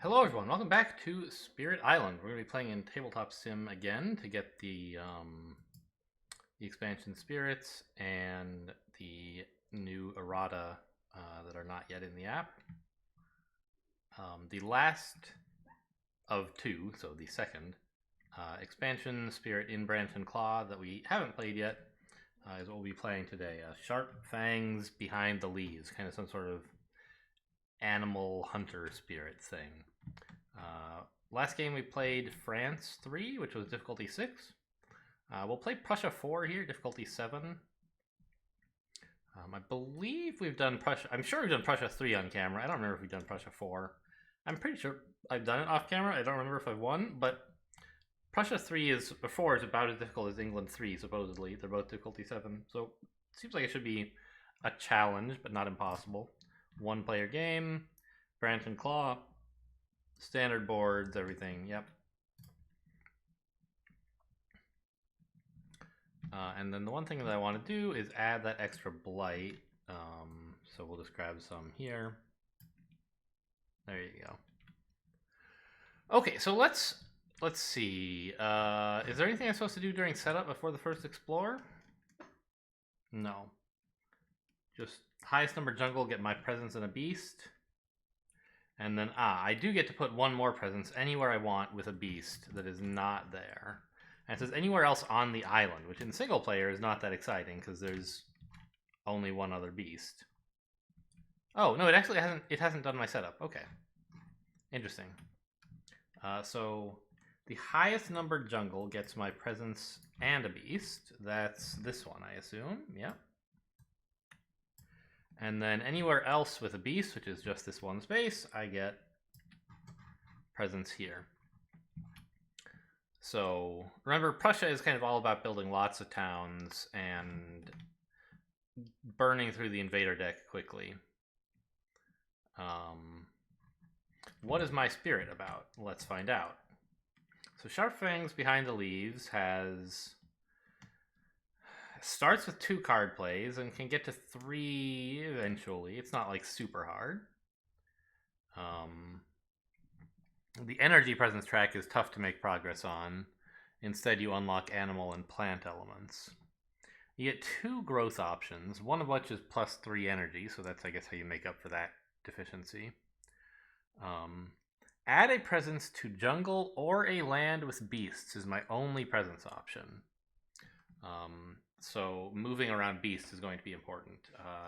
Hello everyone, welcome back to Spirit Island. We're going to be playing in Tabletop Sim again to get the expansion spirits and the new errata that are not yet in the app. The last of two, so the second, expansion spirit in Branch and Claw that we haven't played yet is what we'll be playing today. Sharp Fangs Behind the Leaves, kind of some sort of animal hunter spirit thing. Last game we played France 3, which was difficulty 6. We'll play Prussia 4 here, difficulty 7. I believe we've done Prussia... I'm sure we've done Prussia 3 on camera. I don't remember if we've done Prussia 4. I'm pretty sure I've done it off camera. I don't remember if I've won, but Prussia 4 is about as difficult as England 3, supposedly. They're both difficulty 7, so it seems like it should be a challenge, but not impossible. One-player game, Branch and Claw, standard boards, everything, yep. And then the one thing that I want to do is add that extra blight. So we'll just grab some here. There you go. Okay, so let's see. Is there anything I'm supposed to do during setup before the first explore? No. Just highest number jungle, get my presence in a beast. And then, I do get to put one more presence anywhere I want with a beast that is not there. And it says anywhere else on the island, which in single player is not that exciting because there's only one other beast. Oh, no, it hasn't done my setup. Okay. Interesting. So the highest numbered jungle gets my presence and a beast. That's this one, I assume. Yeah. And then anywhere else with a beast, which is just this one space, I get presence here. So remember, Prussia is kind of all about building lots of towns and burning through the invader deck quickly. What is my spirit about? Let's find out. So Sharp Fangs Behind the Leaves starts with 2 card plays and can get to 3 eventually. It's not like super hard. The energy presence track is tough to make progress on. Instead, you unlock animal and plant elements. You get 2 growth options, one of which is +3 energy, so that's, I guess, how you make up for that deficiency. Add a presence to jungle or a land with beasts is my only presence option. So moving around beasts is going to be important.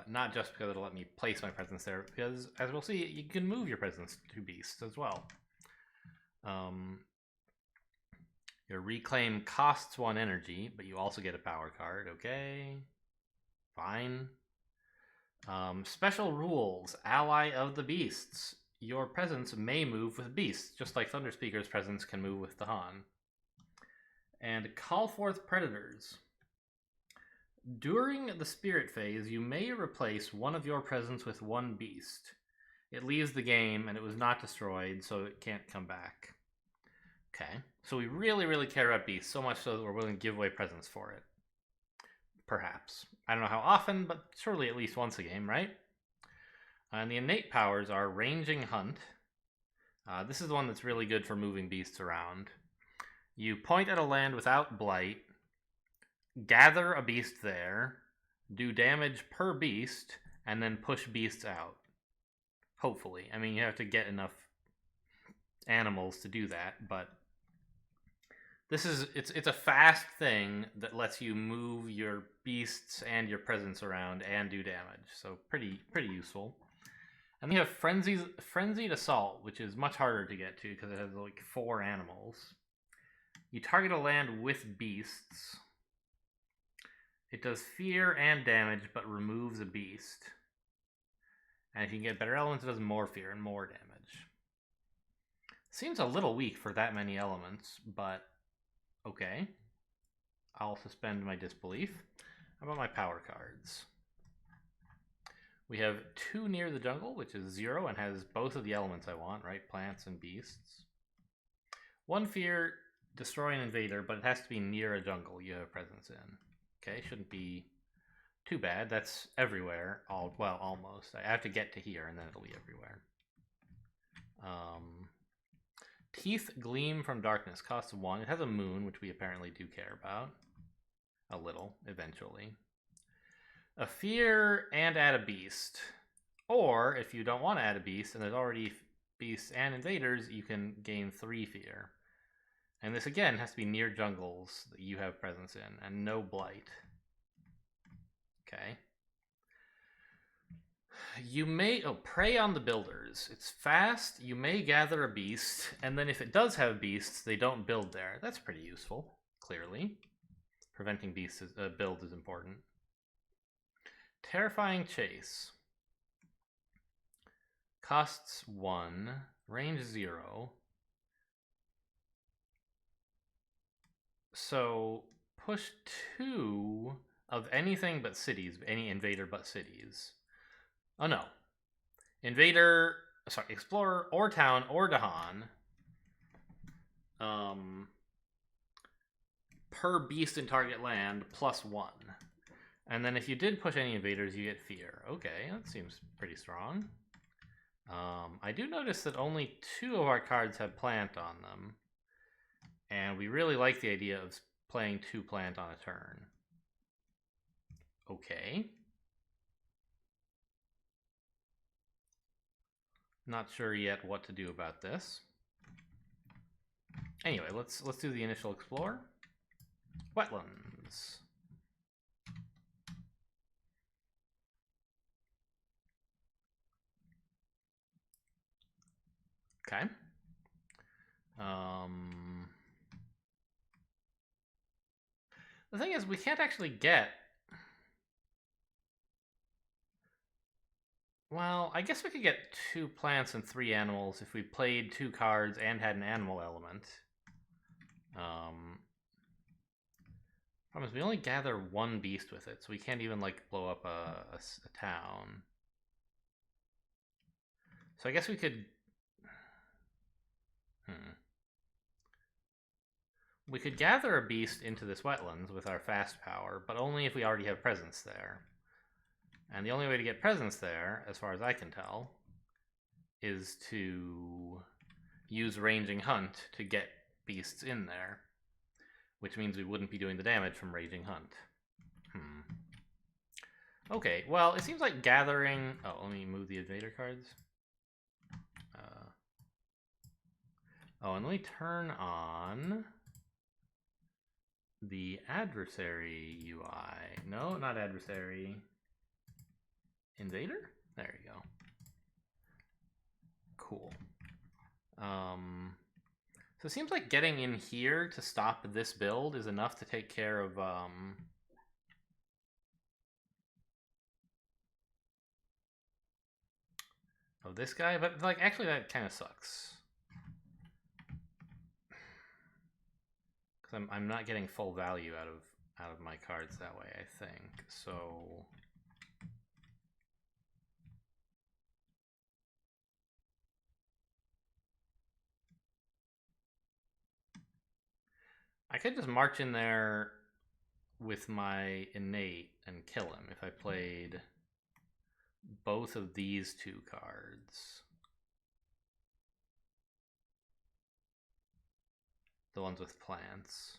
Not just because it'll let me place my presence there, because as we'll see, you can move your presence to beasts as well. Your reclaim costs 1 energy, but you also get a power card. Okay, fine. Special rules, ally of the beasts. Your presence may move with beasts, just like Thunder Speaker's presence can move with the Han. And call forth predators. During the spirit phase, you may replace one of your presence with 1 beast. It leaves the game, and it was not destroyed, so it can't come back. Okay, so we really, really care about beasts, so much so that we're willing to give away presents for it. Perhaps. I don't know how often, but surely at least once a game, right? And the innate powers are Ranging Hunt. This is the one that's really good for moving beasts around. You point at a land without blight, gather a beast there, do damage per beast, and then push beasts out. Hopefully. I mean, you have to get enough animals to do that, but it's a fast thing that lets you move your beasts and your presence around and do damage. So pretty useful. And then you have Frenzied Assault, which is much harder to get to because it has like 4 animals. You target a land with beasts. It does fear and damage, but removes a beast. And if you can get better elements, it does more fear and more damage. Seems a little weak for that many elements, but okay. I'll suspend my disbelief. How about my power cards? We have 2 near the jungle, which is 0 and has both of the elements I want, right? Plants and beasts. 1 fear, destroy an invader, but it has to be near a jungle you have presence in. Okay, shouldn't be too bad. That's everywhere. Well, almost. I have to get to here, and then it'll be everywhere. Teeth gleam from darkness. Costs 1. It has a moon, which we apparently do care about. A little, eventually. A fear and add a beast. Or, if you don't want to add a beast, and there's already beasts and invaders, you can gain 3 fear. And this, again, has to be near jungles that you have presence in, and no blight. Okay. You may... Oh, prey on the builders. It's fast, you may gather a beast, and then if it does have beasts, they don't build there. That's pretty useful, clearly. Preventing beasts builds is important. Terrifying chase. Costs 1, range 0. So push 2 of anything but cities, any invader but cities. Oh no. Invader, sorry, explorer or town or Dahan. Per beast in target land plus 1. And then if you did push any invaders, you get fear. Okay, that seems pretty strong. I do notice that only 2 of our cards have plant on them. And we really like the idea of playing 2 plant on a turn. Okay. Not sure yet what to do about this. Anyway, let's do the initial explore. Wetlands. Okay. The thing is, we can't actually get... Well, I guess we could get 2 plants and 3 animals if we played 2 cards and had an animal element. Problem is, we only gather 1 beast with it, so we can't even, like, blow up a town. So I guess we could... We could gather a beast into this wetlands with our fast power, but only if we already have presence there. And the only way to get presence there, as far as I can tell, is to use Raging Hunt to get beasts in there. Which means we wouldn't be doing the damage from Raging Hunt. Okay, well, it seems like gathering... Oh, let me move the invader cards. Oh, and let me turn on the adversary UI. No, not adversary. Invader? There you go. Cool. So it seems like getting in here to stop this build is enough to take care of this guy, but like actually that kind of sucks. Cuz I'm not getting full value out of my cards that way, I think. So I could just march in there with my innate and kill him if I played both of these 2 cards. The ones with plants.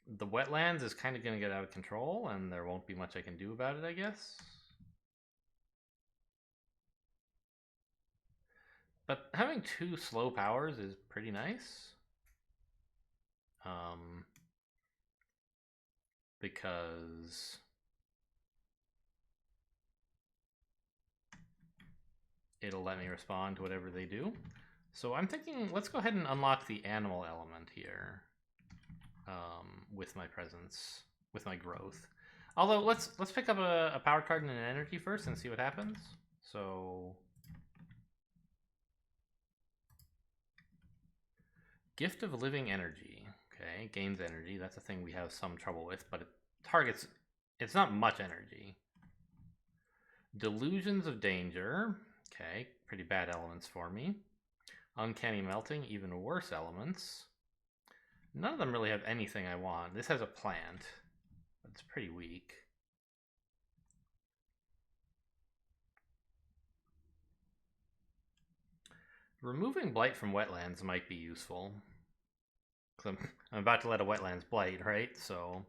The wetlands is kind of going to get out of control, and there won't be much I can do about it, I guess. But having 2 slow powers is pretty nice. Because it'll let me respond to whatever they do. So I'm thinking, let's go ahead and unlock the animal element here. With my presence, with my growth. Although, let's pick up a power card and an energy first and see what happens. So... Gift of Living Energy. Okay, gains energy. That's a thing we have some trouble with, but it targets... It's not much energy. Delusions of Danger. Okay, pretty bad elements for me. Uncanny Melting, even worse elements. None of them really have anything I want. This has a plant. It's pretty weak. Removing blight from wetlands might be useful. Because I'm about to let a wetlands blight, right? So...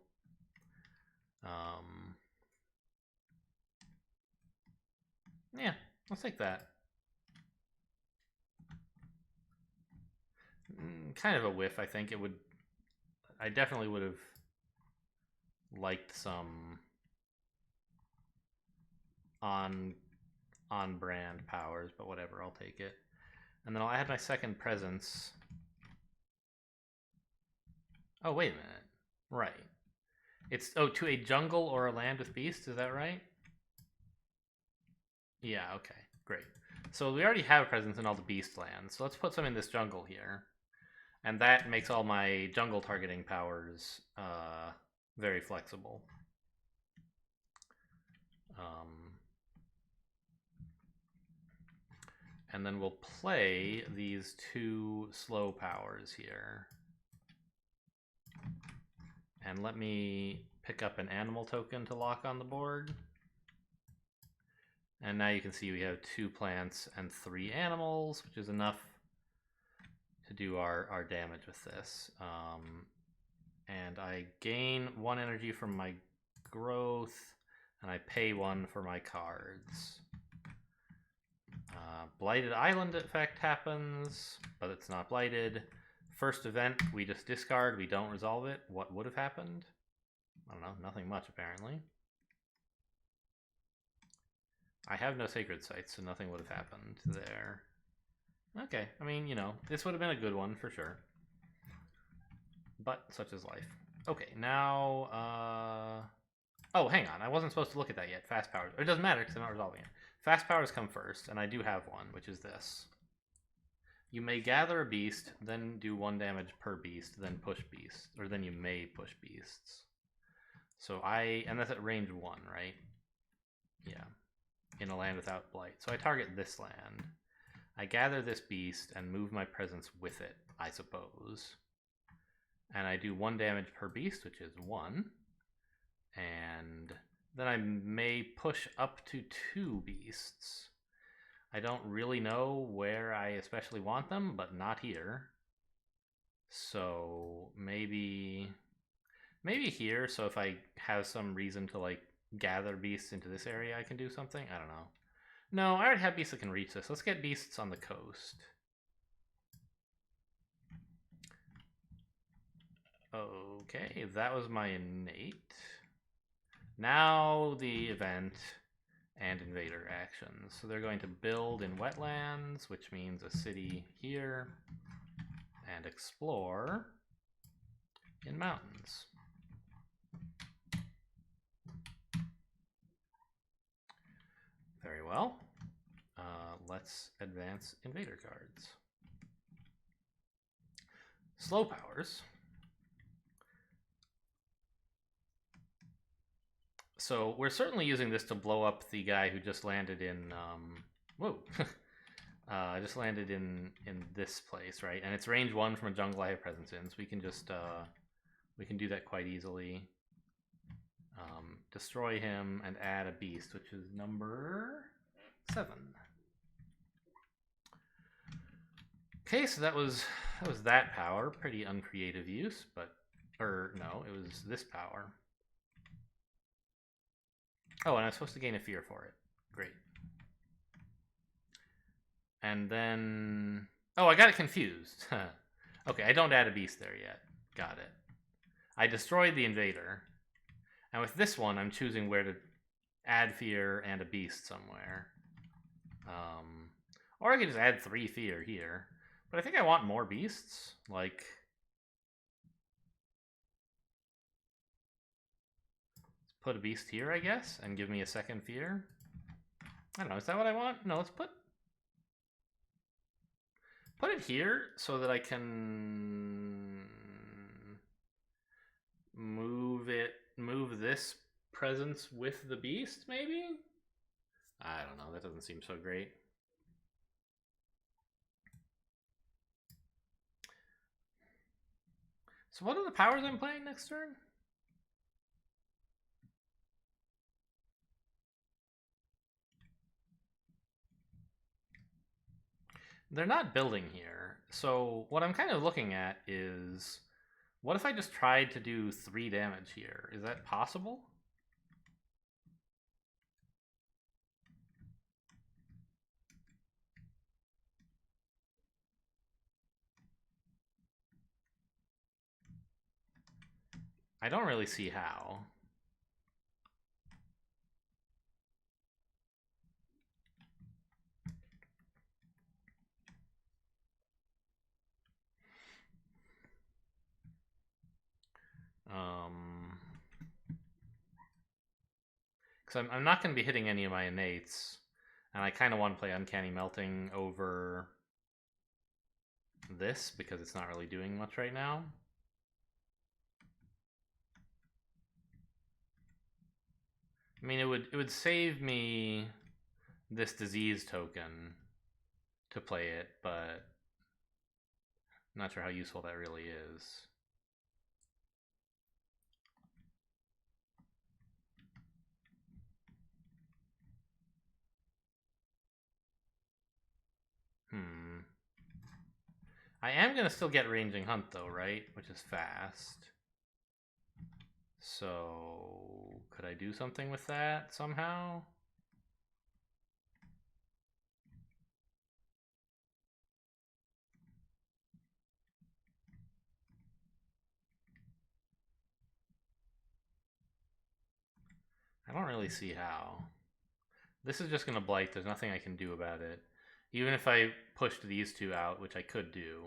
yeah, I'll take that. Kind of a whiff, I think. It would... I definitely would have liked some on-brand powers, but whatever, I'll take it. And then I'll add my second presence. Oh, wait a minute. Right. It's, oh, to a jungle or a land with beasts, is that right? Yeah, okay, great. So we already have a presence in all the beast lands, so let's put some in this jungle here. And that makes all my jungle targeting powers very flexible. And then we'll play these two slow powers here. And let me pick up an animal token to lock on the board. And now you can see we have 2 plants and 3 animals, which is enough to do our damage with this. And I gain 1 energy from my growth, and I pay 1 for my cards. Blighted Island effect happens, but it's not blighted. First event, we just discard, we don't resolve it. What would have happened? I don't know, nothing much apparently. I have no sacred sites, so nothing would have happened there. Okay, I mean, you know, this would have been a good one for sure. But such is life. Okay, now, oh, hang on, I wasn't supposed to look at that yet. Fast powers. It doesn't matter because I'm not resolving it. Fast powers come first, and I do have one, which is this. You may gather a beast, then do 1 damage per beast, then push beasts. Or then you may push beasts. So and that's at range 1, right? Yeah. In a land without blight. So I target this land. I gather this beast and move my presence with it, I suppose. And I do 1 damage per beast, which is 1. And then I may push up to 2 beasts. I don't really know where I especially want them, but not here. So maybe here, so if I have some reason to like gather beasts into this area, I can do something? I don't know. No, I already have beasts that can reach this. Let's get beasts on the coast. Okay, that was my innate. Now the event and invader actions. So they're going to build in wetlands, which means a city here, and explore in mountains. Very well. Let's advance invader cards. Slow powers. So we're certainly using this to blow up the guy who just landed in, whoa, just landed in this place, right? And it's range 1 from a jungle I have presence in, so we can just, we can do that quite easily. Destroy him and add a beast, which is number 7. Okay, so that was that power. Pretty uncreative use, but, no, it was this power. Oh, and I'm supposed to gain a fear for it. Great. And then... oh, I got it confused. Okay, I don't add a beast there yet. Got it. I destroyed the invader. And with this one, I'm choosing where to add fear and a beast somewhere. Or I could just add 3 fear here. But I think I want more beasts. Like... put a beast here, I guess, and give me a second fear. I don't know, is that what I want? No, let's put it here so that I can move this presence with the beast, maybe? I don't know, that doesn't seem so great. So what are the powers I'm playing next turn? They're not building here. So what I'm kind of looking at is, what if I just tried to do 3 damage here? Is that possible? I don't really see how. Because I'm not going to be hitting any of my innates, and I kind of want to play Uncanny Melting over this because it's not really doing much right now. I mean, it would save me this disease token to play it, but I'm not sure how useful that really is. I am going to still get Ranging Hunt though, right? Which is fast. So, could I do something with that somehow? I don't really see how. This is just going to blight. There's nothing I can do about it. Even if I pushed these 2 out, which I could do.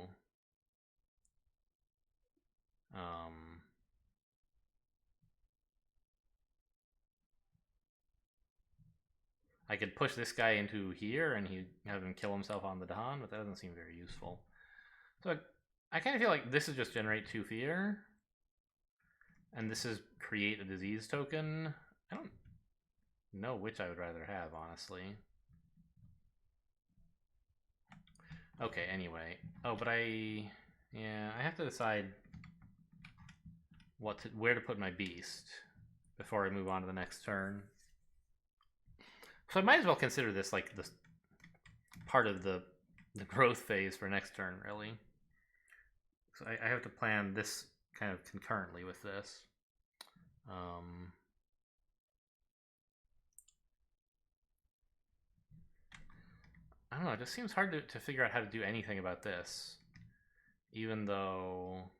I could push this guy into here and he'd have him kill himself on the Dawn, but that doesn't seem very useful. So I kind of feel like this is just generate 2 fear. And this is create a disease token. I don't know which I would rather have, honestly. Okay, anyway. Oh, but I have to decide where to put my beast before I move on to the next turn. So I might as well consider this like this part of the growth phase for next turn, really. So I have to plan this kind of concurrently with this. I don't know, it just seems hard to figure out how to do anything about this. Even though...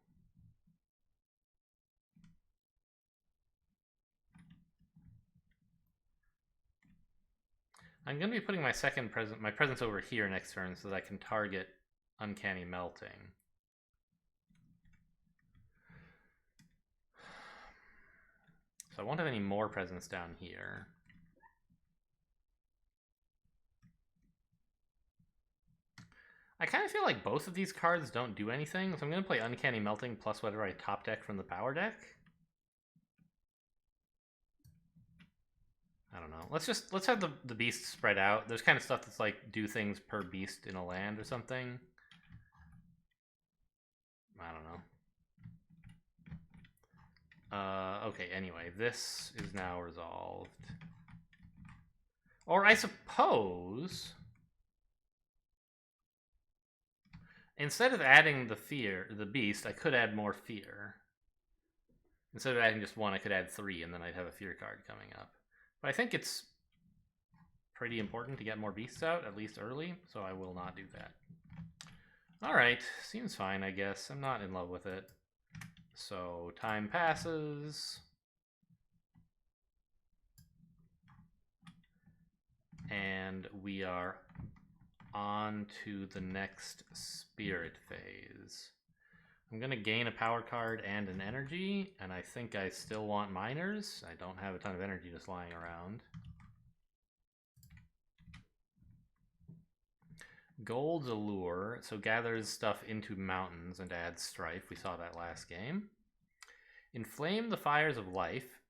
I'm going to be putting my presence over here next turn so that I can target Uncanny Melting. So I won't have any more presence down here. I kind of feel like both of these cards don't do anything, so I'm going to play Uncanny Melting plus whatever I top deck from the power deck. I don't know. Let's have the beasts spread out. There's kind of stuff that's like do things per beast in a land or something. I don't know. Okay, anyway, this is now resolved. Or I suppose... instead of adding the beast, I could add more fear. Instead of adding just 1, I could add 3, and then I'd have a fear card coming up. But I think it's pretty important to get more beasts out, at least early, so I will not do that. Alright, seems fine, I guess. I'm not in love with it. So, time passes. And we are on to the next spirit phase. I'm going to gain a power card and an energy, and I think I still want miners. I don't have a ton of energy just lying around. Gold's Allure, so gathers stuff into mountains and adds strife. We saw that last game. Inflame the Fires of Life,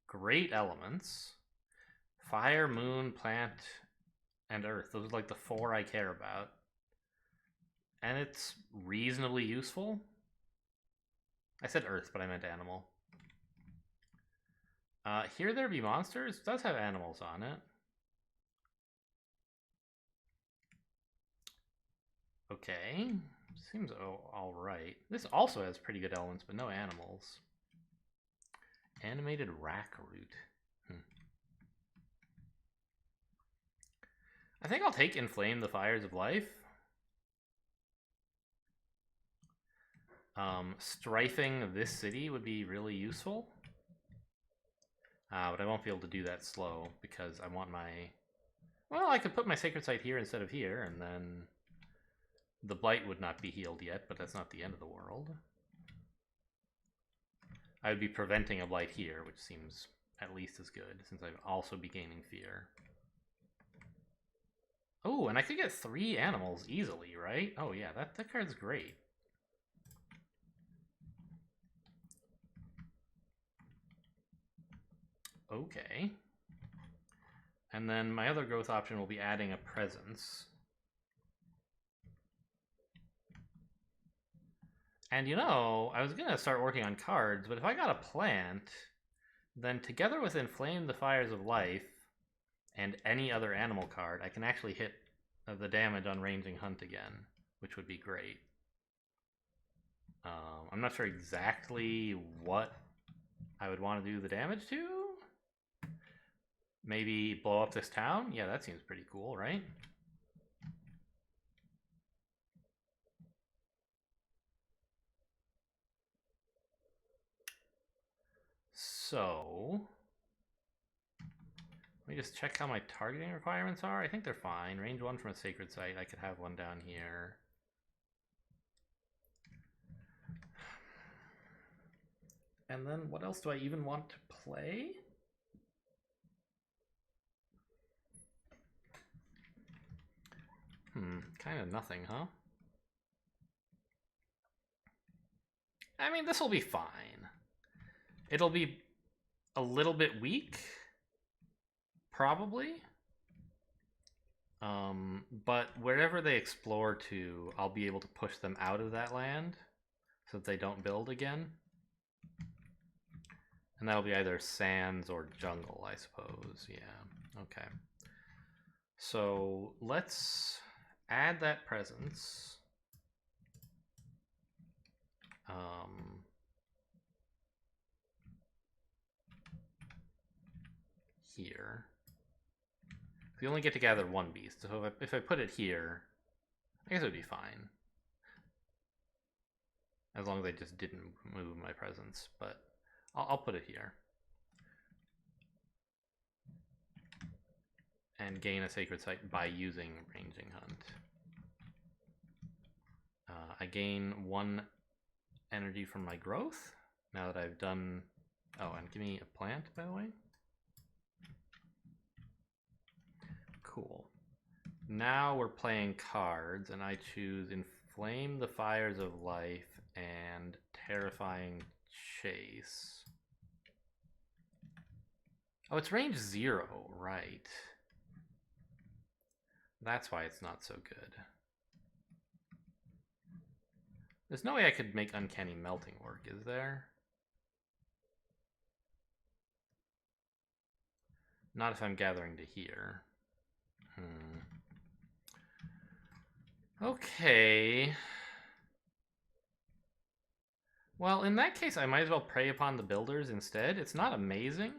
great elements. Fire, Moon, Plant, and Earth. Those are like the 4 I care about. And it's reasonably useful. I said Earth, but I meant animal. Here There Be Monsters does have animals on it. Okay. Seems alright. This also has pretty good elements, but no animals. Animated rack root. I think I'll take Inflame the Fires of Life. Strifing this city would be really useful. But I won't be able to do that slow because I want my... Well, I could put my Sacred Site here instead of here, and then the Blight would not be healed yet, but that's not the end of the world. I would be preventing a Blight here, which seems at least as good, since I'd also be gaining Fear. Oh, and I could get 3 animals easily, right? Oh yeah, that card's great. Okay. And then my other growth option will be adding a presence. And you know, I was gonna start working on cards, but if I got a plant, then together with Inflame the Fires of Life and any other animal card, I can actually hit the damage on Ranging Hunt again, which would be great. I'm not sure exactly what I would want to do the damage to. Maybe blow up this town? Yeah, that seems pretty cool, right? So, let me just check how my targeting requirements are. I think they're fine. Range 1 from a Sacred Site. I could have one down here. And then what else do I even want to play? Kind of nothing, huh? I mean, this will be fine. It'll be a little bit weak, probably. But wherever they explore to, I'll be able to push them out of that land so that they don't build again. And that'll be either sands or jungle, I suppose. Yeah, okay. So let's add that presence. Here. We only get to gather 1 beast, so if I put it here, I guess it would be fine. As long as I just didn't move my presence, but I'll put it here. And gain a Sacred Site by using Ranging Hunt. I gain 1 energy from my growth, now that I've done... Oh, and give me a plant, by the way. Cool. Now we're playing cards, and I choose Inflame the Fires of Life and Terrifying Chase. Oh, it's range 0, right. That's why it's not so good. There's no way I could make Uncanny Melting work, is there? Not if I'm gathering to here. Okay. Well, in that case, I might as well prey upon the builders instead. It's not amazing.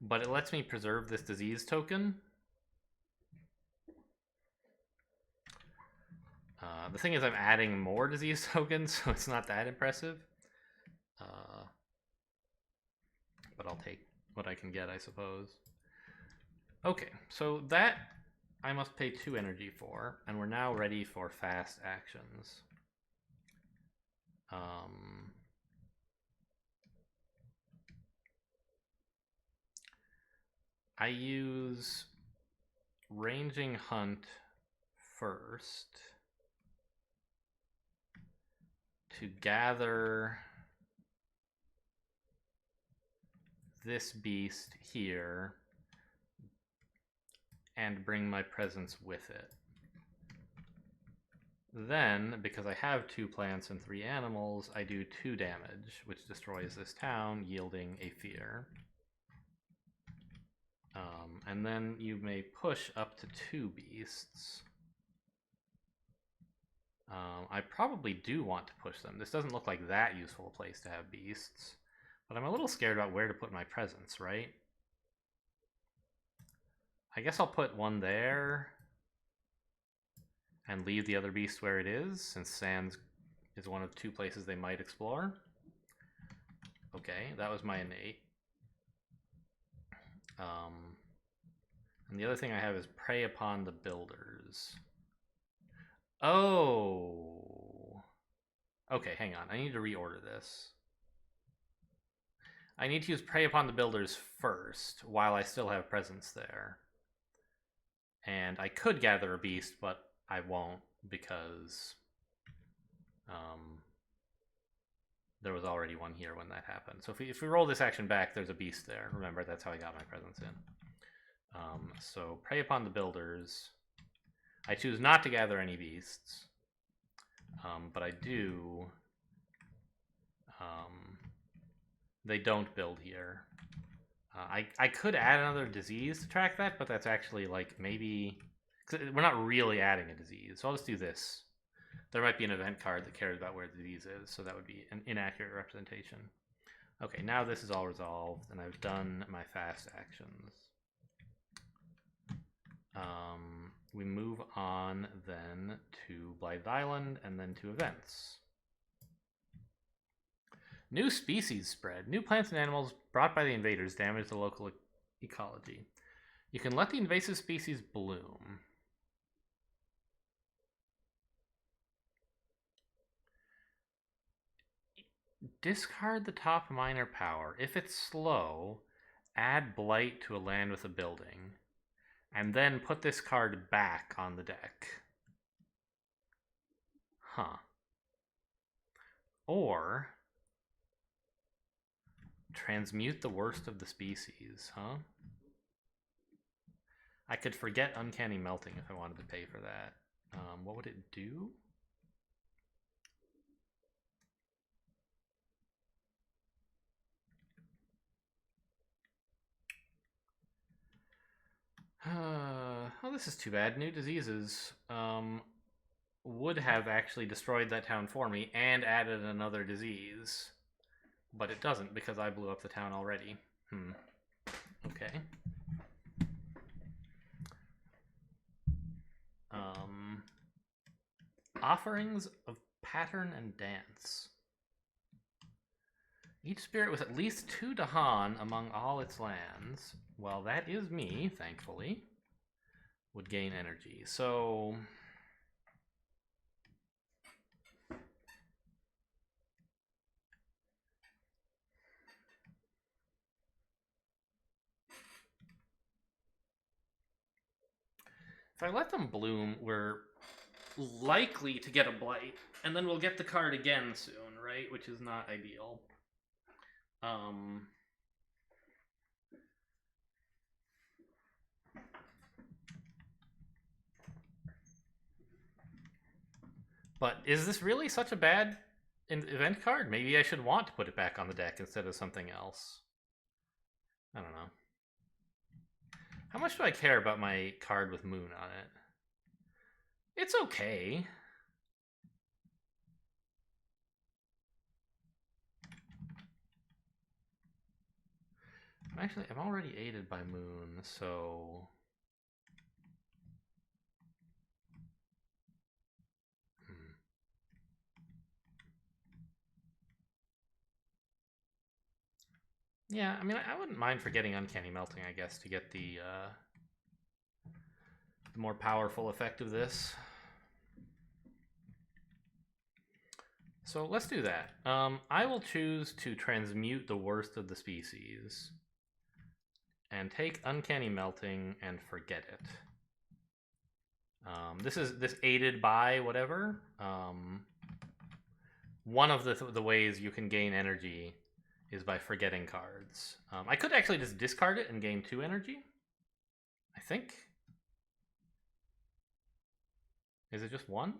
But it lets me preserve this disease token. The thing is, I'm adding more disease tokens, so it's not that impressive. But I'll take what I can get, I suppose. Okay, so that I must pay 2 energy for, and we're now ready for fast actions. I use Ranging Hunt first to gather this beast here and bring my presence with it. Then, because I have 2 plants and 3 animals, I do 2 damage, which destroys this town, yielding a fear. And then you may push up to 2 beasts. I probably do want to push them. This doesn't look like that useful a place to have beasts. But I'm a little scared about where to put my presence, right? I guess I'll put one there and leave the other beast where it is, since Sands is one of 2 places they might explore. Okay, that was my innate. And the other thing I have is prey upon the builders. Oh. Okay, hang on. I need to reorder this. I need to use prey upon the builders first, while I still have presence there. And I could gather a beast, but I won't, because there was already one here when that happened. So if we roll this action back, there's a beast there. Remember, that's how I got my presence in. So prey upon the builders. I choose not to gather any beasts, but I do. They don't build here. I could add another disease to track that, but that's actually like maybe... We're not really adding a disease, so I'll just do this. There might be an event card that cares about where the disease is, so that would be an inaccurate representation. Okay, now this is all resolved, and I've done my fast actions. We move on then to Blighted Island, and then to events. New species spread. New plants and animals brought by the invaders damage the local ecology. You can let the invasive species bloom. Discard the top minor power. If it's slow, add blight to a land with a building. And then put this card back on the deck. Huh. Or transmute the worst of the species, huh? I could forget Uncanny Melting if I wanted to pay for that. What would it do? Oh, this is too bad. New diseases would have actually destroyed that town for me and added another disease. But it doesn't because I blew up the town already. Okay. Offerings of Pattern and Dance. Each spirit with at least 2 Dahan among all its lands, well, that is me, thankfully, would gain energy. So if I let them bloom, we're likely to get a blight, and then we'll get the card again soon, right? Which is not ideal. But is this really such a bad event card? Maybe I should want to put it back on the deck instead of something else. I don't know. How much do I care about my card with Moon on it? It's okay. Actually, I'm already aided by Moon, so... Yeah, I mean, I wouldn't mind forgetting Uncanny Melting, I guess, to get the more powerful effect of this. So let's do that. I will choose to transmute the worst of the species and take Uncanny Melting and forget it. This aided by whatever. One of the ways you can gain energy is by forgetting cards. I could actually just discard it and gain 2 energy, I think. Is it just 1?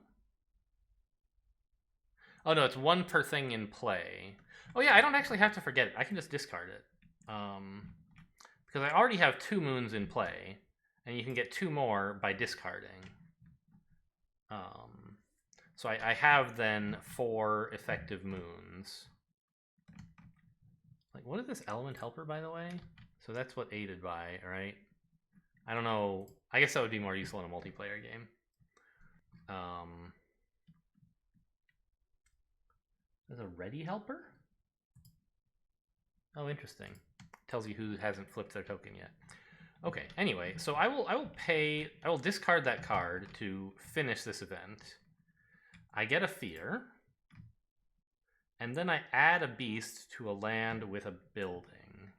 Oh no, it's 1 per thing in play. Oh yeah, I don't actually have to forget it. I can just discard it. Because because I already have 2 moons in play, and you can get 2 more by discarding. So I have then 4 effective moons. Like, what is this element helper, by the way? So that's what aided by, right? I don't know. I guess that would be more useful in a multiplayer game. There's a ready helper? Oh, interesting. Tells you who hasn't flipped their token yet. Okay, anyway, so I will discard that card to finish this event. I get a fear, and then I add a beast to a land with a building.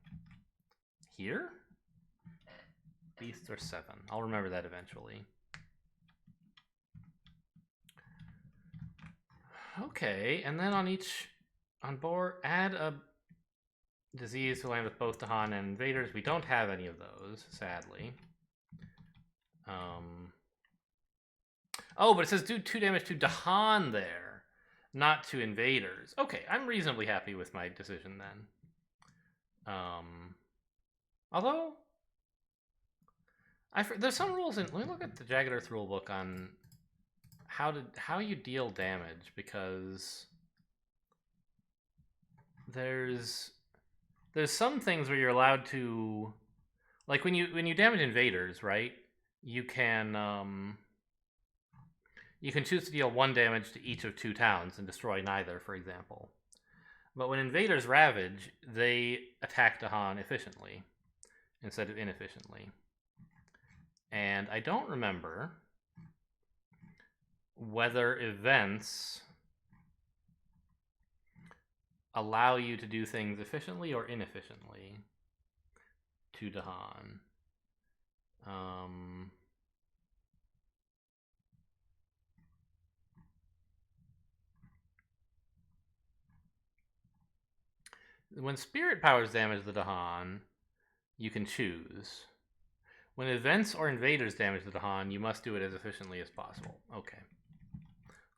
Here? Beasts are 7. I'll remember that eventually. Okay, and then on board, add a disease to land with both Dahan and Invaders. We don't have any of those, sadly. Oh, but it says do 2 damage to Dahan there, not to Invaders. Okay, I'm reasonably happy with my decision then. Although, there's some rules in. Let me look at the Jagged Earth rulebook on how you deal damage, because there's some things where you're allowed to, like when you damage Invaders, right? You can choose to deal 1 damage to each of 2 towns and destroy neither, for example. But when Invaders ravage, they attack Dahan efficiently instead of inefficiently. And I don't remember whether events allow you to do things efficiently or inefficiently to Dahan. When spirit powers damage the Dahan, you can choose. When events or invaders damage the Dahan, you must do it as efficiently as possible. Okay.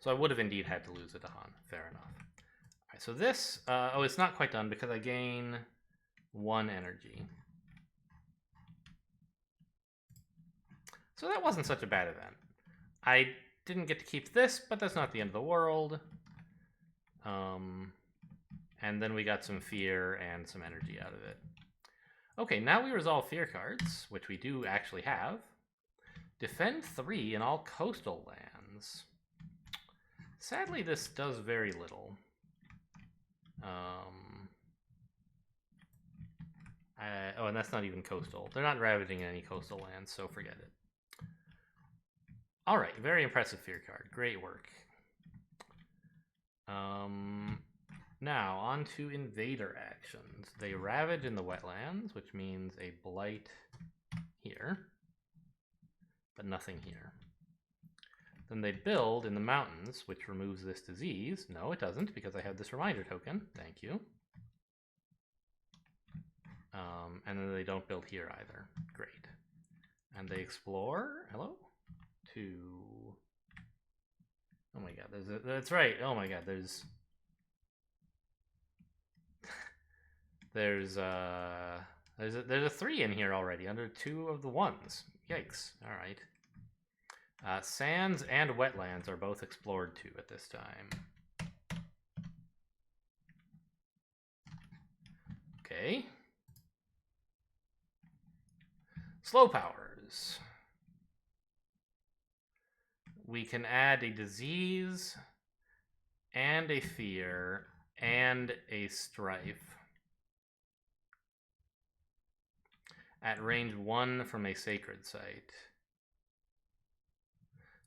So I would have indeed had to lose a Dahan. Fair enough. All right, so this, oh, it's not quite done because I gain 1 energy. So that wasn't such a bad event. I didn't get to keep this, but that's not the end of the world. And then we got some fear and some energy out of it. Okay, now we resolve fear cards, which we do actually have. Defend 3 in all coastal lands. Sadly, this does very little. Oh, and that's not even coastal. They're not ravaging any coastal lands, so forget it. All right, very impressive fear card. Great work. Now, on to Invader Actions. They ravage in the wetlands, which means a blight here, but nothing here. Then they build in the mountains, which removes this disease. No, it doesn't, because I have this reminder token. Thank you. And then they don't build here either. Great. And they explore. Hello? Oh my god, that's right. Oh my god, there's a 3 in here already under 2 of the 1s. Yikes. All right. Sands and wetlands are both explored too at this time. Okay. Slow powers. We can add a disease and a fear and a strife at range 1 from a sacred site.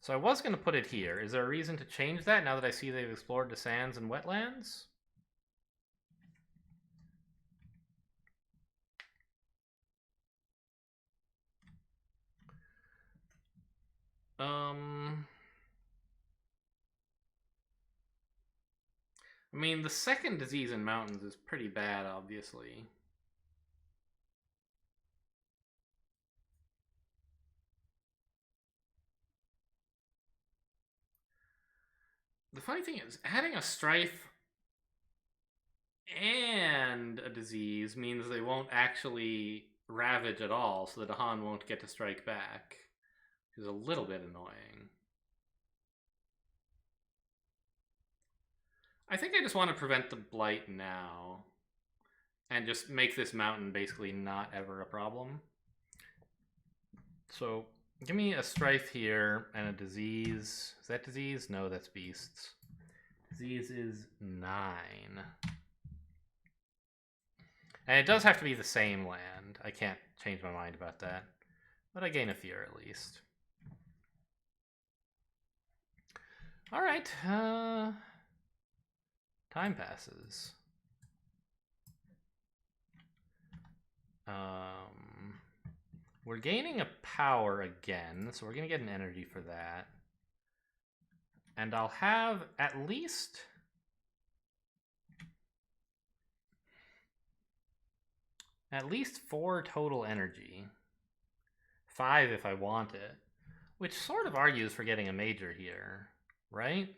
So I was going to put it here. Is there a reason to change that now that I see they've explored the sands and wetlands? I mean, the second disease in mountains is pretty bad, obviously. The funny thing is, adding a strife and a disease means they won't actually Ravage at all, so the Dahan won't get to strike back, which is a little bit annoying. I think I just want to prevent the Blight now, and just make this mountain basically not ever a problem. So, give me a Strife here, and a Disease. Is that Disease? No, that's Beasts. Disease is 9. And it does have to be the same land. I can't change my mind about that. But I gain a Fear at least. Alright, time passes. We're gaining a power again, so we're going to get an energy for that. And I'll have at least 4 total energy. 5 if I want it. Which sort of argues for getting a major here, right?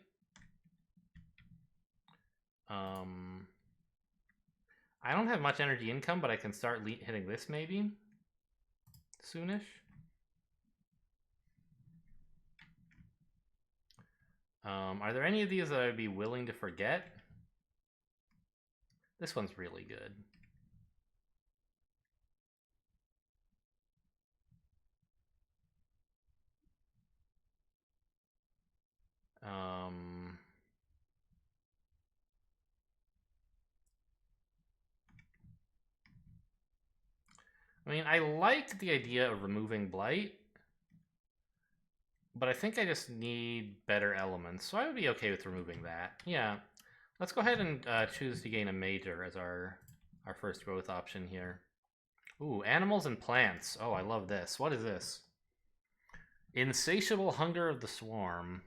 I don't have much energy income, but I can start hitting this maybe soonish. Are there any of these that I'd be willing to forget? This one's really good. I mean, I like the idea of removing Blight, but I think I just need better elements, so I would be okay with removing that. Yeah, let's go ahead and choose to gain a major as our first growth option here. Ooh, animals and plants. Oh, I love this. What is this? Insatiable Hunger of the Swarm.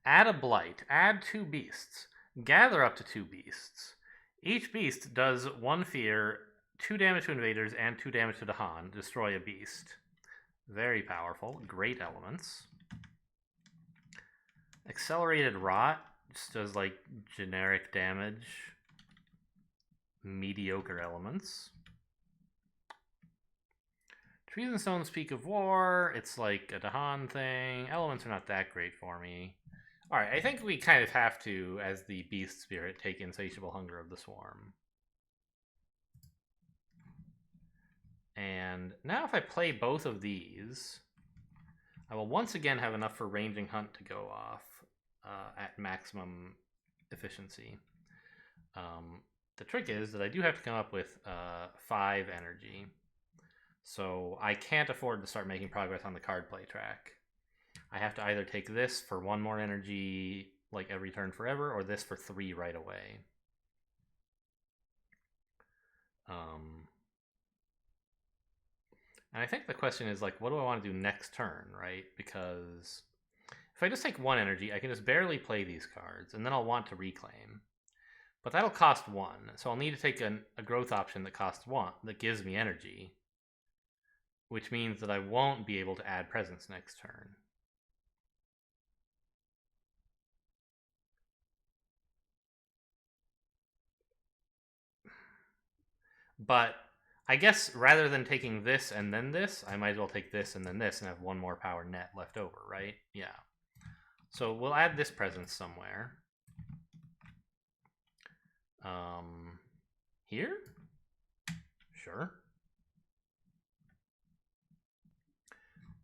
Add a Blight. Add 2 beasts. Gather up to 2 beasts. Each beast does 1 fear, 2 damage to invaders, and 2 damage to Dahan. Destroy a beast. Very powerful. Great elements. Accelerated Rot. Just does like generic damage. Mediocre elements. Trees and Stones, Peak of War. It's like a Dahan thing. Elements are not that great for me. Alright, I think we kind of have to, as the Beast Spirit, take Insatiable Hunger of the Swarm. And now if I play both of these, I will once again have enough for Ranging Hunt to go off at maximum efficiency. The trick is that I do have to come up with 5 energy. So I can't afford to start making progress on the card play track. I have to either take this for 1 more energy, like every turn forever, or this for 3 right away. And I think the question is, like, what do I want to do next turn, right? Because if I just take 1 energy, I can just barely play these cards, and then I'll want to reclaim. But that'll cost 1, so I'll need to take a growth option that costs 1, that gives me energy, which means that I won't be able to add presence next turn. But I guess rather than taking this and then this, I might as well take this and then this and have 1 more power net left over, right? Yeah. So we'll add this presence somewhere. Here? Sure.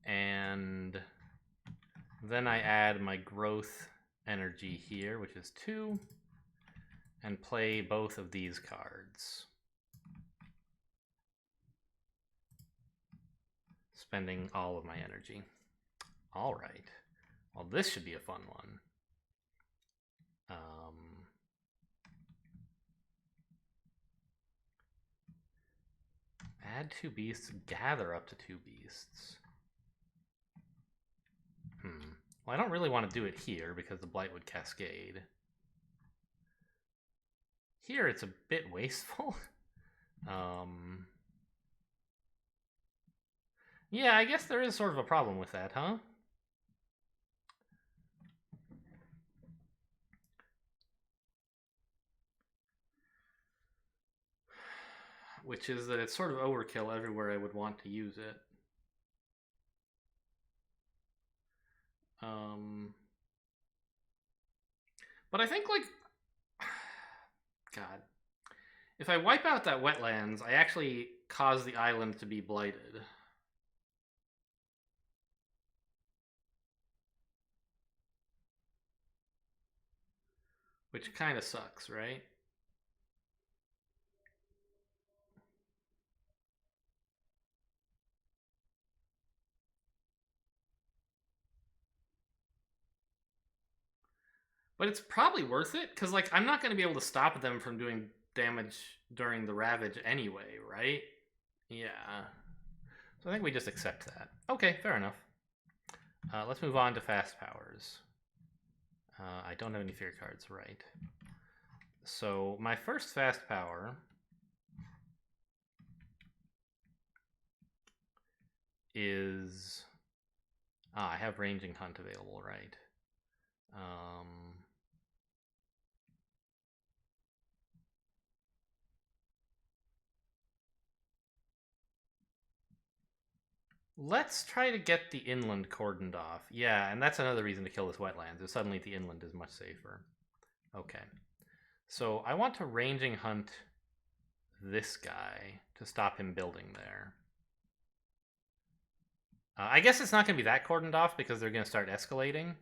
And then I add my growth energy here, which is 2, and play both of these cards. Spending all of my energy. All right. Well, this should be a fun one. Add 2 beasts, gather up to 2 beasts. Well, I don't really want to do it here because the Blight would cascade. Here it's a bit wasteful. Yeah, I guess there is sort of a problem with that, huh? which is that it's sort of overkill everywhere I would want to use it. But I think, like, God, if I wipe out that wetlands, I actually cause the island to be blighted. Which kind of sucks, right? But it's probably worth it, because, like, I'm not going to be able to stop them from doing damage during the Ravage anyway, right? Yeah. So I think we just accept that. Okay, fair enough. Let's move on to fast powers. I don't have any fear cards, right? So my first fast power is... I have Ranging Hunt available, right? Let's try to get the inland cordoned off. Yeah, and that's another reason to kill this wetlands, is suddenly the inland is much safer. Okay. So I want to Ranging Hunt this guy to stop him building there. I guess it's not going to be that cordoned off because they're going to start escalating.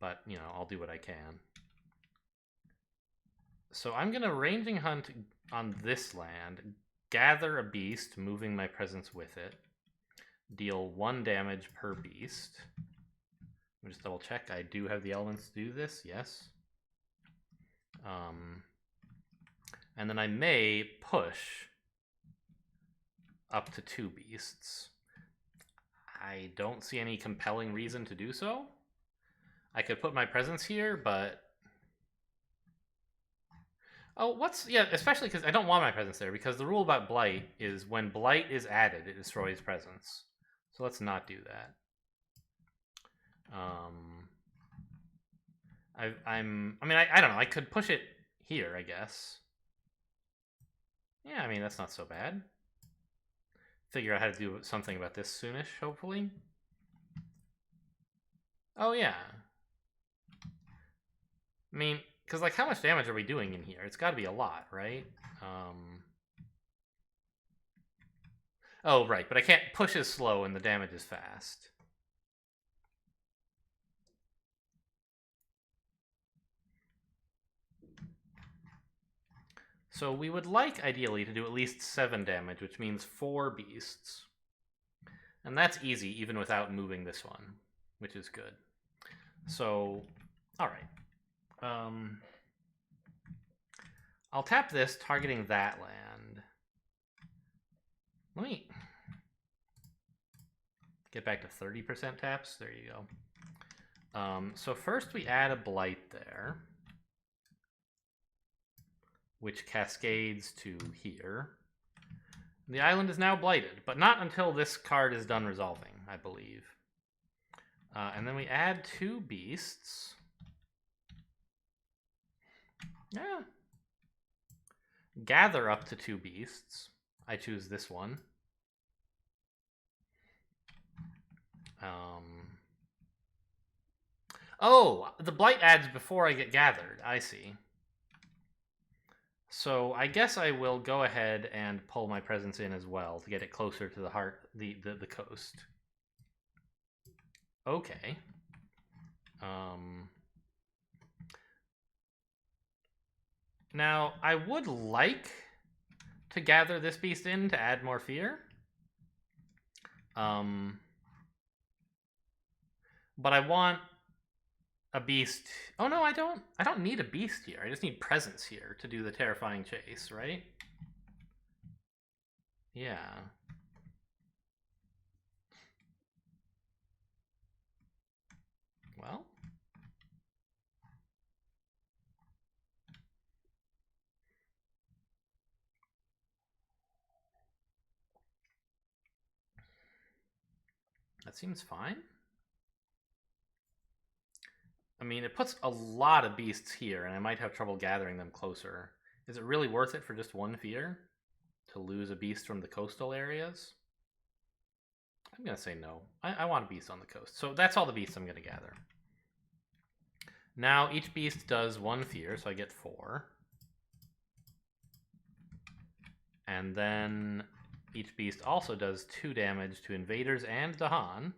But, you know, I'll do what I can. So I'm going to Ranging Hunt on this land, gather a beast, moving my presence with it, deal 1 damage per beast. Let me just double check. I do have the elements to do this, yes. And then I may push up to 2 beasts. I don't see any compelling reason to do so. I could put my presence here, but... Oh, yeah, especially because I don't want my presence there, because the rule about Blight is when Blight is added, it destroys presence. So let's not do that. I mean, I don't know. I could push it here, I guess. Yeah, I mean, that's not so bad. Figure out how to do something about this soonish, hopefully. Oh, yeah. I mean, because, like, how much damage are we doing in here? It's got to be a lot, right? Oh, right, but I can't push as slow and the damage is fast. So we would like, ideally, to do at least 7 damage, which means 4 beasts. And that's easy, even without moving this one, which is good. So, alright. I'll tap this, targeting that land. Let me get back to 30% taps. There you go. So first we add a Blight there, which cascades to here. The island is now blighted, but not until this card is done resolving, I believe. And then we add 2 beasts. Yeah. Gather up to 2 beasts. I choose this one. Oh, the blight adds before I get gathered. I see. So I guess I will go ahead and pull my presence in as well to get it closer to the heart, the coast. Okay. Now, I would like to gather this beast in to add more fear. But I want a beast. Oh no, I don't need a beast here. I just need presence here to do the terrifying chase, right? Yeah. Well. That seems fine. I mean, it puts a lot of beasts here, and I might have trouble gathering them closer. Is it really worth it for just 1 fear? to lose a beast from the coastal areas? I'm going to say no. I want a beast on the coast. So that's all the beasts I'm going to gather. Now each beast does 1 fear, so I get 4. And then each beast also does 2 damage to invaders and Dahan.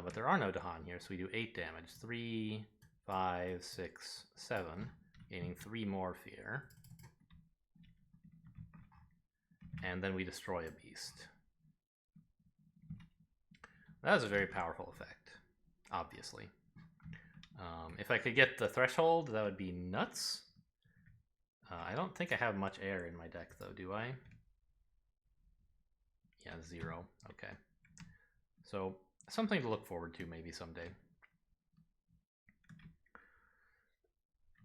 But there are no Dahan here, so we do 8 damage. 3, 5, 6, 7. Gaining 3 more fear. And then we destroy a beast. That is a very powerful effect, obviously. If I could get the threshold, that would be nuts. I don't think I have much air in my deck, though, do I? Yeah, 0. Okay. So, something to look forward to maybe someday.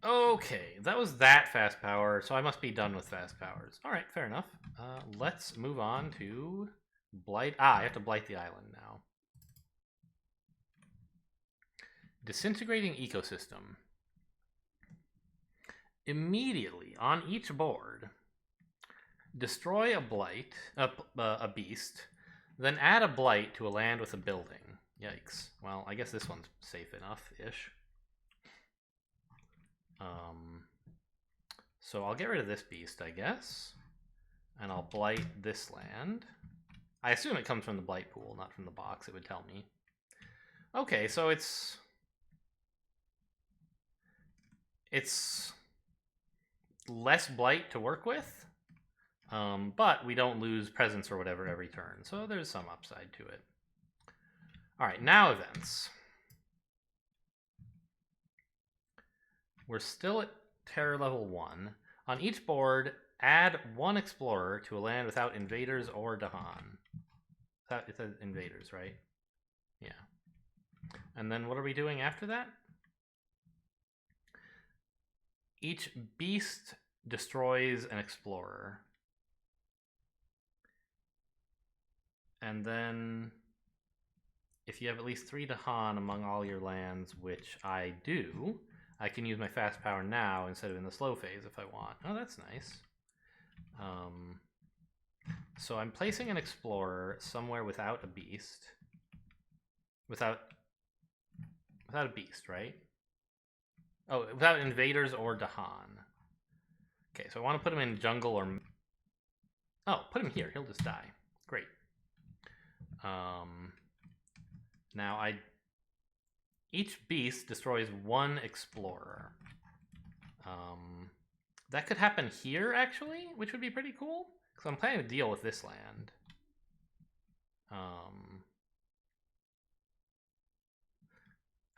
Okay, that was that fast power, so I must be done with fast powers. Alright, fair enough. Let's move on to Blight. I have to blight the island now. Disintegrating ecosystem. Immediately on each board, destroy a blight, a beast, then add a blight to a land with a building. Yikes. Well, I guess this one's safe enough-ish. So I'll get rid of this beast, I guess, and I'll blight this land. I assume it comes from the blight pool, not from the box, it would tell me. Okay, so it's less blight to work with, but we don't lose presence or whatever every turn, so there's some upside to it. Alright, now events. We're still at terror level 1. On each board, add 1 explorer to a land without invaders or Dahan. It says invaders, right? Yeah. And then what are we doing after that? Each beast destroys an explorer. And then if you have at least 3 Dahan among all your lands, which I do, I can use my fast power now instead of in the slow phase if I want. Oh, that's nice. So I'm placing an explorer somewhere without a beast. Without a beast, right? Oh, without invaders or Dahan. Okay, so I want to put him in jungle or... Oh, put him here. He'll just die. Great. Now each beast destroys 1 explorer. That could happen here, actually, which would be pretty cool, because I'm planning to deal with this land.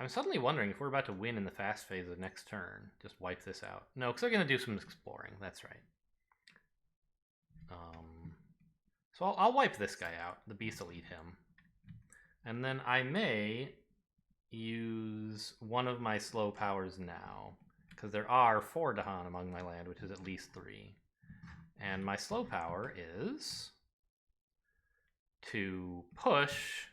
I'm suddenly wondering if we're about to win in the fast phase of next turn. Just wipe this out. No, because they're going to do some exploring. That's right. So I'll wipe this guy out. The beast will eat him. And then I may use one of my slow powers now, because there are 4 Dahan among my land, which is at least 3. And my slow power is to push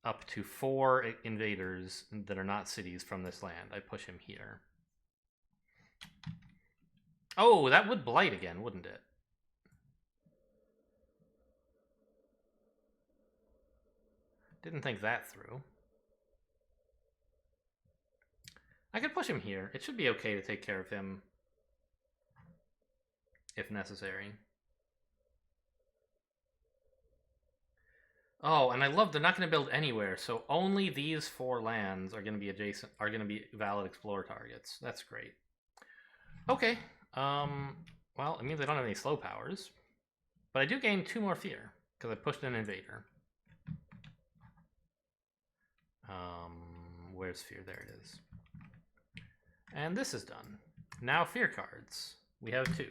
up to 4 invaders that are not cities from this land. I push him here. Oh, that would blight again, wouldn't it? Didn't think that through. I could push him here. It should be okay to take care of him if necessary. Oh, and I love they're not going to build anywhere, so only these 4 lands are going to be valid explorer targets. That's great. Okay. Well, it means I don't have any slow powers, but I do gain 2 more fear because I pushed an invader. Where's fear? There it is. And this is done. Now fear cards. We have 2.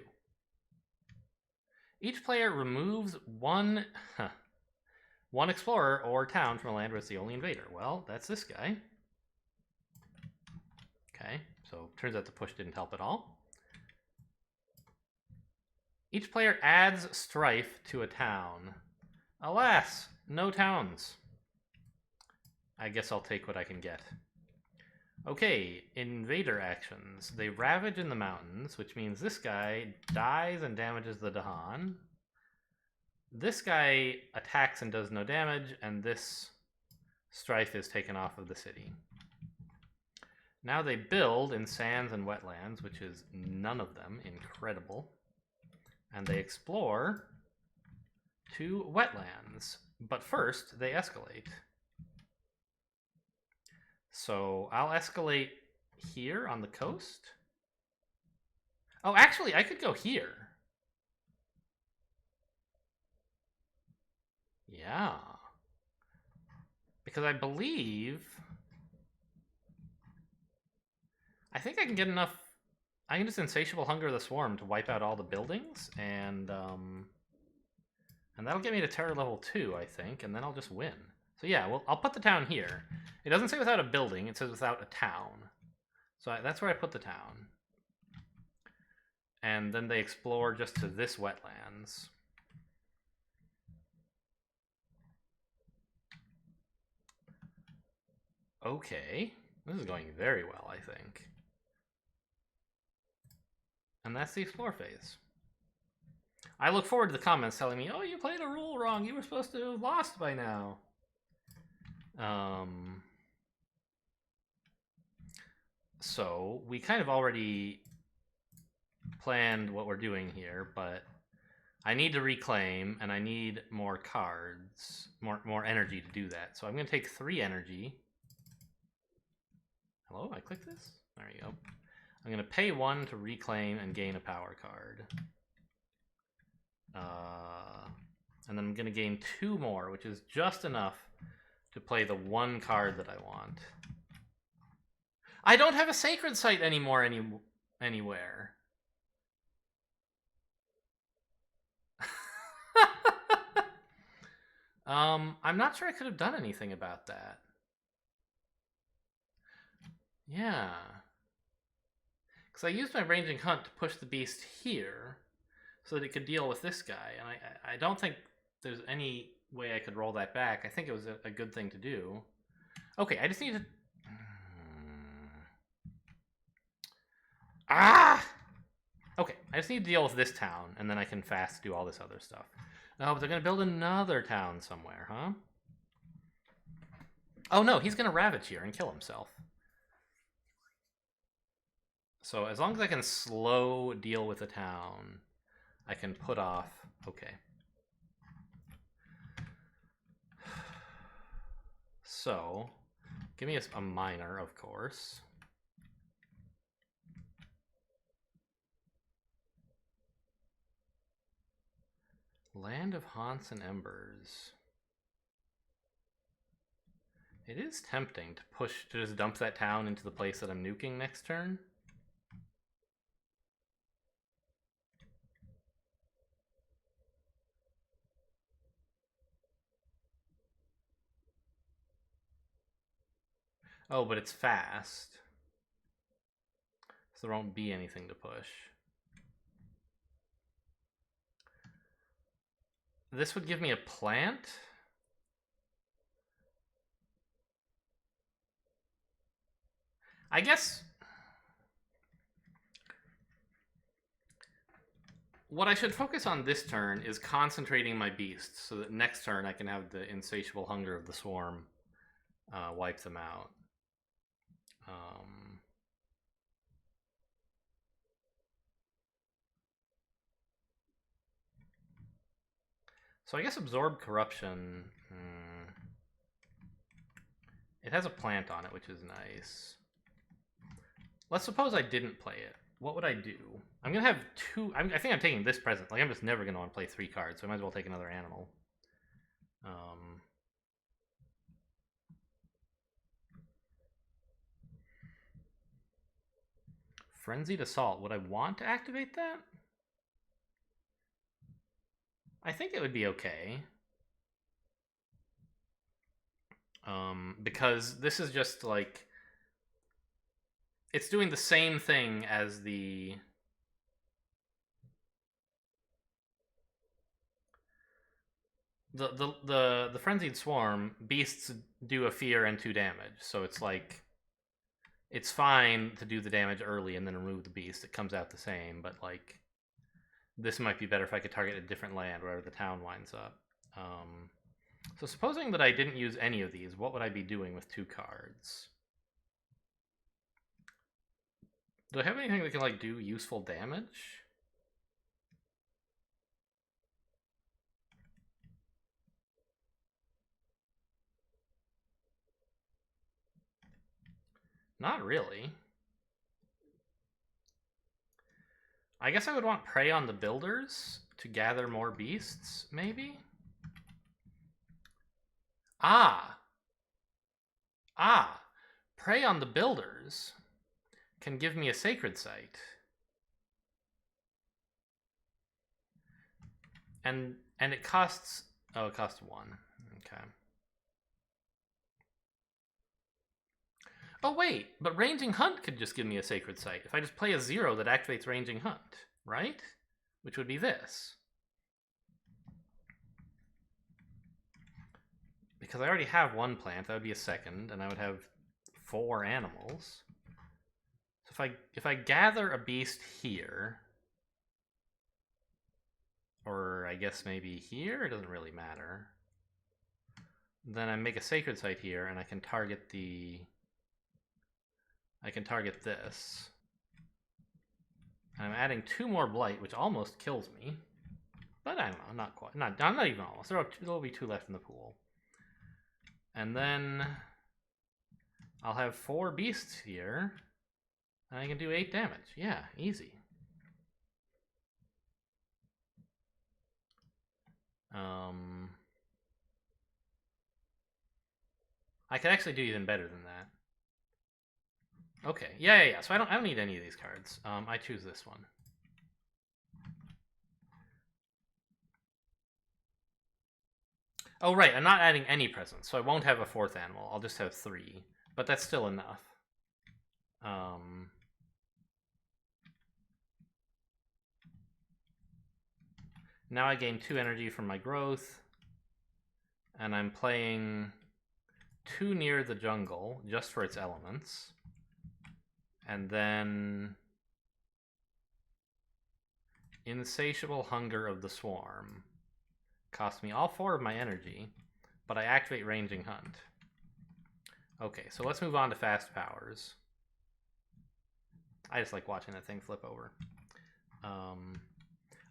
Each player removes one explorer or town from a land where it's the only invader. Well, that's this guy. Okay, so turns out the push didn't help at all. Each player adds strife to a town. Alas, no towns. I guess I'll take what I can get. Okay, Invader Actions. They ravage in the mountains, which means this guy dies and damages the Dahan. This guy attacks and does no damage, and this strife is taken off of the city. Now they build in sands and wetlands, which is none of them. Incredible. And they explore to wetlands. But first, they escalate. So I'll escalate here on the coast. Oh, actually, I could go here. Yeah. Because I believe... I think I can get enough... I can just Insatiable Hunger of the Swarm to wipe out all the buildings, and that'll get me to terror level 2, I think, and then I'll just win. So yeah, well, I'll put the town here. It doesn't say without a building, it says without a town. So that's where I put the town. And then they explore just to this wetlands. Okay, this is going very well, I think. And that's the explore phase. I look forward to the comments telling me, oh, you played a rule wrong, you were supposed to have lost by now. So we kind of already planned what we're doing here, but I need to reclaim, and I need more cards, more energy to do that. So I'm going to take 3 energy. Hello, I clicked this? There you go. I'm going to pay 1 to reclaim and gain a power card. And then I'm going to gain 2 more, which is just enough to play the 1 card that I want. I don't have a Sacred Site anymore anywhere. I'm not sure I could have done anything about that. Yeah. Because I used my Ranging Hunt to push the beast here so that it could deal with this guy, and I don't think there's any way I could roll that back. I think it was a good thing to do. Okay, I just need to... Okay, I just need to deal with this town, and then I can fast do all this other stuff. Oh, but they're going to build another town somewhere, huh? Oh no, he's going to ravage here and kill himself. So as long as I can slow deal with the town, I can put off... Okay. So, give me a minor, of course. Land of Haunts and Embers. It is tempting to just dump that town into the place that I'm nuking next turn. Oh, but it's fast. So there won't be anything to push. This would give me a plant. I guess what I should focus on this turn is concentrating my beasts so that next turn I can have the Insatiable Hunger of the Swarm wipe them out. So I guess Absorb Corruption, it has a plant on it, which is nice. Let's suppose I didn't play it. What would I do? I'm going to have 2... I think I'm taking this present. Like, I'm just never going to want to play 3 cards, so I might as well take another animal. Frenzied Assault. Would I want to activate that? I think it would be okay. Because this is just like... It's doing the same thing as the... The Frenzied Swarm, beasts do a fear and 2 damage, so it's like it's fine to do the damage early and then remove the beast. It comes out the same, but like this might be better if I could target a different land wherever the town winds up. So supposing that I didn't use any of these, what would I be doing with 2 cards? Do I have anything that can like do useful damage? Not really. I guess I would want Prey on the Builders to gather more beasts, maybe? Ah! Prey on the Builders can give me a Sacred Site. And it costs... Oh, it costs 1. Okay. Oh, wait, but Ranging Hunt could just give me a Sacred Site. If I just play a 0 that activates Ranging Hunt, right? Which would be this. Because I already have 1 plant, that would be a second, and I would have 4 animals. So if I gather a beast here, or I guess maybe here, it doesn't really matter. Then I make a Sacred Site here, and I can target this. I'm adding 2 more Blight, which almost kills me. But I don't know, not quite. Not even almost. There'll be 2 left in the pool. And then I'll have 4 beasts here. And I can do 8 damage. Yeah, easy. I could actually do even better than that. Okay, yeah. So I don't need any of these cards. I choose this one. Oh, right, I'm not adding any presents, so I won't have a 4th animal. I'll just have 3, but that's still enough. Now I gain 2 energy from my growth, and I'm playing 2 Near the Jungle, just for its elements. And then Insatiable Hunger of the Swarm. Cost me all 4 of my energy, but I activate Ranging Hunt. Okay, so let's move on to fast powers. I just like watching that thing flip over.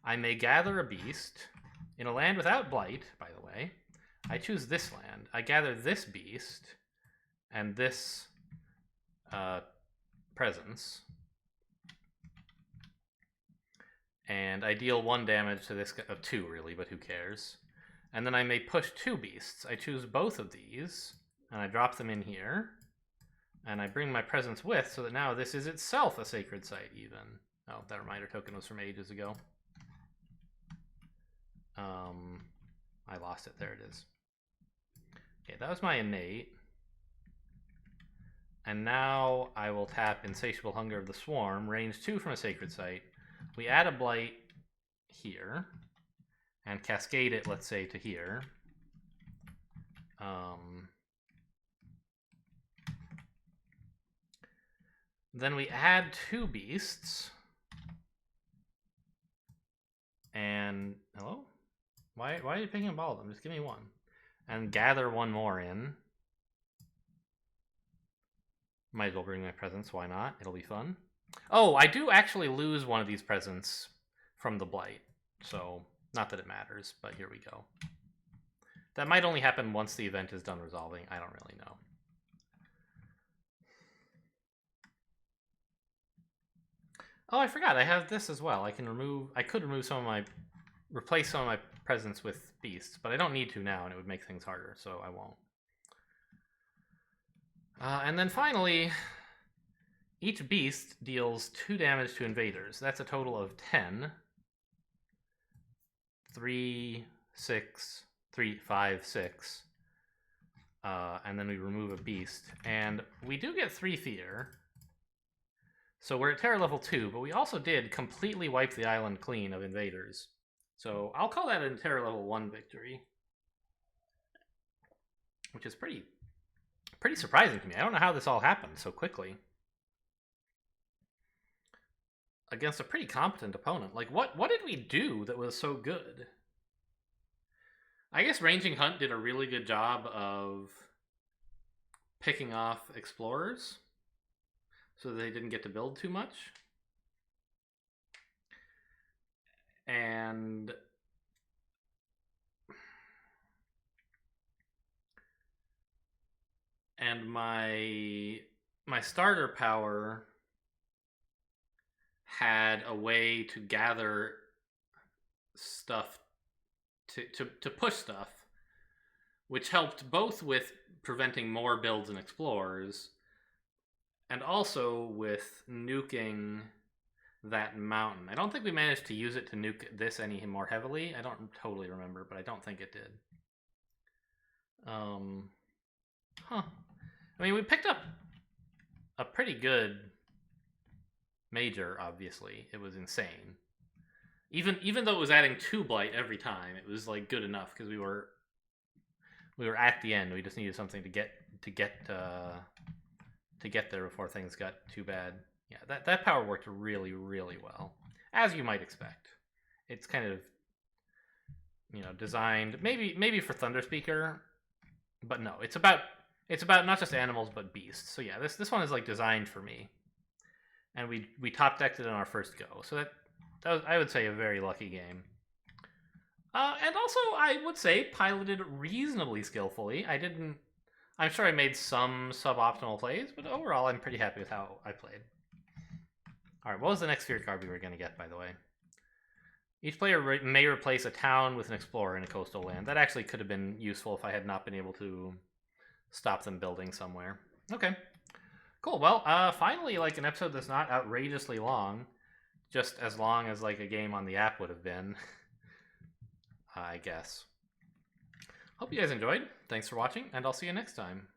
I may gather a beast in a land without Blight, by the way. I choose this land. I gather this beast and this presence. And I deal 1 damage to this, of 2 really, but who cares. And then I may push 2 beasts. I choose both of these, and I drop them in here. And I bring my presence with, so that now this is itself a Sacred Site, even. Oh, that reminder token was from ages ago. I lost it. There it is. Okay, that was my innate. And now I will tap Insatiable Hunger of the Swarm, range 2 from a Sacred Site. We add a Blight here, and cascade it, let's say, to here. Then we add 2 beasts. And, hello? Why are you picking up all of them? Just give me 1. And gather 1 more in. Might as well bring my presents, why not? It'll be fun. Oh, I do actually lose 1 of these presents from the Blight. So, not that it matters, but here we go. That might only happen once the event is done resolving. I don't really know. Oh, I forgot. I have this as well. I could remove replace some of my presents with beasts, but I don't need to now, and it would make things harder, so I won't. And then finally, each beast deals 2 damage to invaders. That's a total of 10. 3, 6, 3, 5, 6. And then we remove a beast. And we do get 3 fear. So we're at terror level 2, but we also did completely wipe the island clean of invaders. So I'll call that a terror level 1 victory. Which is pretty surprising to me. I don't know how this all happened so quickly. against a pretty competent opponent. Like, what did we do that was so good? I guess Ranging Hunt did a really good job of picking off explorers so that they didn't get to build too much. And my starter power had a way to gather stuff to push stuff, which helped both with preventing more builds and explorers, and also with nuking that mountain. I don't think we managed to use it to nuke this any more heavily. I don't totally remember, but I don't think it did. Huh. I mean, we picked up a pretty good major, obviously. It was insane. Even though it was adding 2 blight every time, it was like good enough because we were at the end. We just needed something to get there before things got too bad. Yeah, that power worked really, really well, as you might expect. It's kind of, designed maybe for Thunder Speaker, but no, it's about not just animals but beasts. So yeah, this one is like designed for me, and we top decked it on our first go. So that was, I would say, a very lucky game. And also, I would say piloted reasonably skillfully. I'm sure I made some suboptimal plays, but overall, I'm pretty happy with how I played. All right, what was the next fear card we were going to get, by the way? Each player may replace a town with an explorer in a coastal land. That actually could have been useful if I had not been able to stop them building somewhere. Okay, cool. Well, finally, like an episode that's not outrageously long, just as long as like a game on the app would have been, I guess. Hope you guys enjoyed. Thanks for watching, and I'll see you next time.